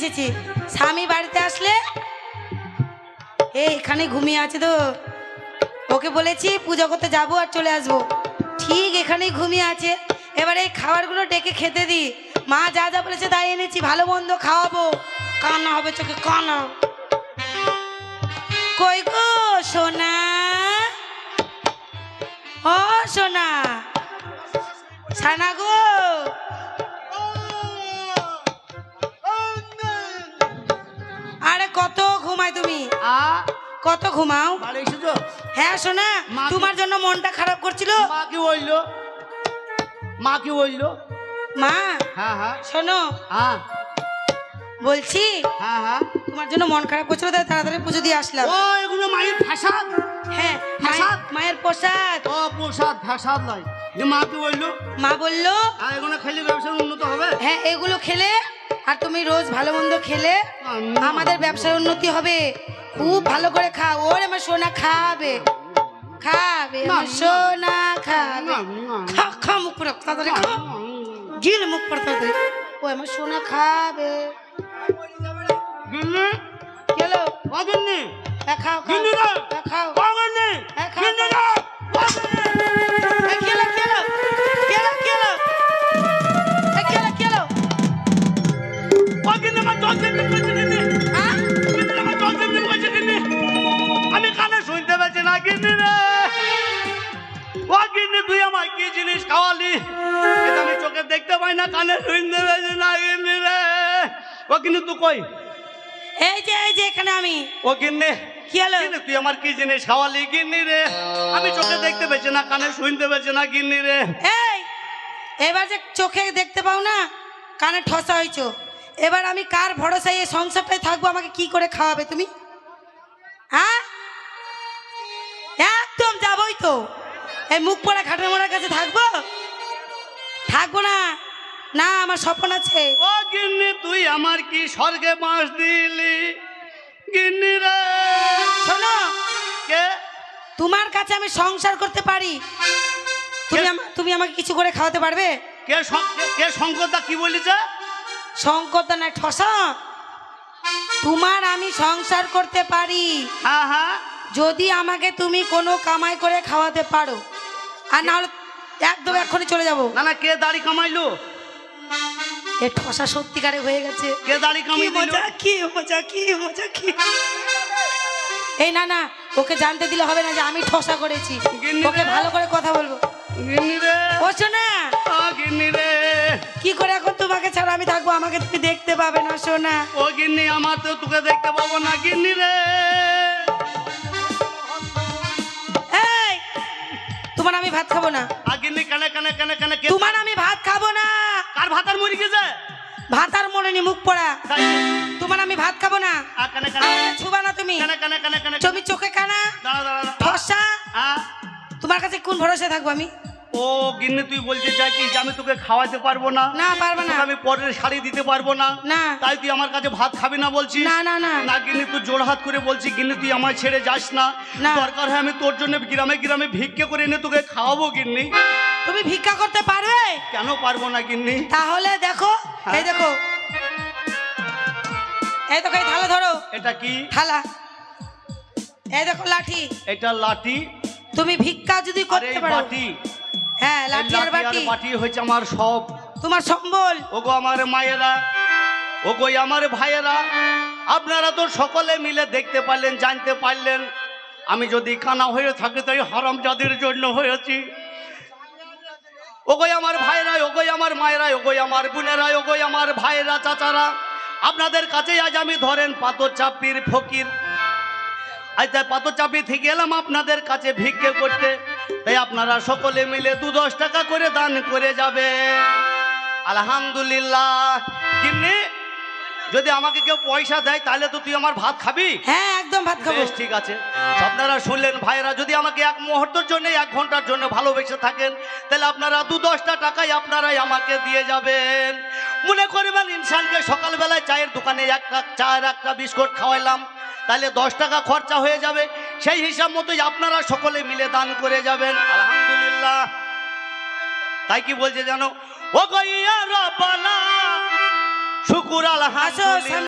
এসেছি। স্বামী বাড়িতে আসলে এখানে ঘুমিয়ে আছে তো, ওকে বলেছি পুজো করতে যাবো আর চলে আসবো, ঠিক এখানেই ঘুমিয়ে আছে। এবারে এই খাবারগুলো ডেকে খেতে দিই। মা যা যা বলেছে তাই এনেছি, ভালো মন্দ খাওয়াবো। কান্না হবে চোখে, কান্না। কই গো সোনা, ও সোনা, সানা গো, আরে কত ঘুমাই তুমি, কত ঘুমাও? হ্যাঁ সোনা, তোমার জন্য মনটা খারাপ করছিল। মা কি বললো? মা কি বললো? মা হ্যাঁ হ্যাঁ শোনো, হ্যাঁ বলছি হ্যাঁ হ্যাঁ তোমার জন্য মন খারাপ করছিল, তাই তাড়াতাড়ি পুজো দিয়ে আসলাম। ও এগুলো মায়ের ফাসাদ? হ্যাঁ প্রসাদ? মায়ের প্রসাদ। ও প্রসাদ, ফাসাদ নয়। যে মা কি বললো? মা বললো এগুলো খেলে ব্যবসার উন্নত হবে। হ্যাঁ এগুলো খেলে আর তুমি রোজ ভালো মন্দ খেলে আমাদের ব্যবসার উন্নতি হবে। খুব ভালো করে খাও, ওর আমার সোনা খাবে, খাবে আমার সোনা খাবে। খা খা মুখ পড়ে তাড়াতাড়ি খা, গিল মুখ পড়ে তাড়াতাড়ি। ও আমার সোনা খাবে। গিন্নি কেলো ও গিন্নি, খাও খাও গিন্নি রে, খাও ও গিন্নি, খাও গিন্নি রে, ও গিন্নি। কেলো কেলো কেলো কেলো কেলো কেলো ও গিন্নি আমার জল দিতে কইছে গিন্নি। হ্যাঁ গিন্নি আমার জল দিতে কইছে গিন্নি। আমি কানে শুনতে পাচ্ছি না গিন্নি রে। ও গিন্নি তুই আমায় কি জিনিস খাওয়ালি? এটা আমি চোখে দেখতে পাই না, কানে শুনতে পাচ্ছি না গিন্নি রে। ও গিন্নি তুই কই? এই যে এখানে আমি। ও গিন্নি কি হলো? গিন্নি তুই আমার কি জিনিস খাওয়ালি গিন্নি রে? আমি চোখে দেখতে পাচ্ছি না, কানে শুনতে পাচ্ছি না গিন্নি রে। এই এবার যে চোখে দেখতে পাও না, কানে ঠসা হয়েছো, এবার আমি কার ভরসায় এই সংসারটায় থাকবো? আমাকে কি করে খাওয়াবে তুমি? হ্যাঁ একদম যাবই তো, এই মুখ পড়া ঘাটের মোড়ার কাছে থাকবো? থাকবো না, না আমার স্বপ্ন আছে। ও গিন্নি তুই আমার কি স্বর্গে বাস দিলি গিন্নি রে? শোনো, কে তোমার কাছে আমি সংসার করতে পারি, তুমি আমাকে কিছু করে খাওয়াতে পারবে? কে শঙ্করদা কি বলেছে? শঙ্করদা না, ঠসা। তোমার আমি সংসার করতে পারি হ্যাঁ হ্যাঁ যদি আমাকে তুমি কোনো কামাই করে খাওয়াতে পারো, আর না হলে একদম এখনই চলে যাবো। না না, কে দাড়ি কামাইলো? এ ঠসা সত্যিকারে হয়ে গেছে। কে দাড়ি কি কামাইলো? মজা, কি মজা, কি মজা, কি। এই না না, ওকে জানতে দিলে হবে না যে আমি ঠসা করেছি। গিন্নি ওকে রে। ভালো করে কথা বলবো। গিন্নি রে, বসো না, ও গিন্নি রে। কি করে এখন তোমাকে ছাড়া আমি থাকবো? আমাকে তুমি দেখতে পাবে না সোনা। ও গিন্নি আমার তো তোকে দেখতে পাবো না গিন্নি রে। এই তোমার আমি ভাত খাবো না। আর গিন্নি কানে কানে কানে কানে কে? তোমার আমি ভাত খাবো না। কার ভাতার মরি গেছে? ভাত আর মনে নি মুখ পড়া। তাই তোমার আমি ভাত খাবো না। আর কানে কানে ছুবা না তুমি। কানে কানে কানে কানে তুমি চোখে কানা, দাঁড়া দাঁড়া দাঁড়া। ঠসা। হ্যাঁ তোমার কাছে কোন ভরসা থাকবো আমি? ও গিন্নি তুই বলতে চাইছিস যে আমি তোকে খাওয়াতে পারবো না? না পারবে না, তোকে আমি পরের শাড়ি দিতে পারবো না, না তাই তুই আমার কাছে ভাত খাবি না বলছিস? না না না না গিন্নি তুই জোড়হাত করে বলছি গিন্নি তুই আমায় ছেড়ে যাস না। না। দরকার হয় আমি তোর জন্য গ্রামে গ্রামে ভিক্ষে করে এনে তোকে খাওয়াবো গিন্নি। তুমি ভিক্ষা করতে পারবে? কেন পারবো না গিন্নি? তাহলে দেখো, এই দেখো, এই দেখো, এই থালা ধরো। এটা কি? থালা। এই দেখো লাঠি। এটা লাঠি। তুমি ভিক্ষা যদি আর করতে এই পারো, বাটি। হ্যাঁ এই লাঠি আর লাঠি আর বাটি বাটি হচ্ছে আমার সব। তোমার সম্বল। ওগো আমার মায়েরা, ওগো আমার ভাইয়েরা, আপনারা তো সকলে মিলে দেখতে পারলেন, জানতে পারলেন আমি যদি কানা হয়ে থাকি তাই হারামজাদের জন্য হয়েছি। ওগো আমার ভাইরা, ওগো আমার মায়েরা, ওগো আমার বোনেরা, ওগো আমার ভাইরা, চাচারা, আপনাদের কাছে আজ আমি ধরেন পাথর চাপির ফকির। আজ তাই পাথর চাপি থেকে এলাম আপনাদের কাছে ভিক্ষে করতে, তাই আপনারা সকলে মিলে 2-10 টাকা করে দান করে যাবে। আলহামদুলিল্লাহ। গিন্নি যদি আমাকে কেউ পয়সা দেয় তাহলে তো তুই আমার ভাত খাবি? হ্যাঁ একদম ভাত খাবো। বেশ ঠিক আছে। আপনারা শুনলেন ভাইরা, যদি আমাকে 1 মুহূর্তের জন্য 1 ঘন্টার জন্য ভালোবেসে থাকেন তাহলে আপনারা 2-10টা টাকাই আপনারাই আমাকে দিয়ে যাবেন। মনে করবেন ইনসানকে সকালবেলায় চায়ের দোকানে 1 কাপ চা আর 1টা বিস্কুট খাওয়াইলাম, তাহলে 10 টাকা খরচা হয়ে যাবে। সেই হিসাব মতোই আপনারা সকলে মিলে দান করে যাবেন। আলহামদুলিল্লাহ। তাই কি বলছে জানো? ও গইয়া রব্বানা শুকুর আলহামদুলিল্লাহ।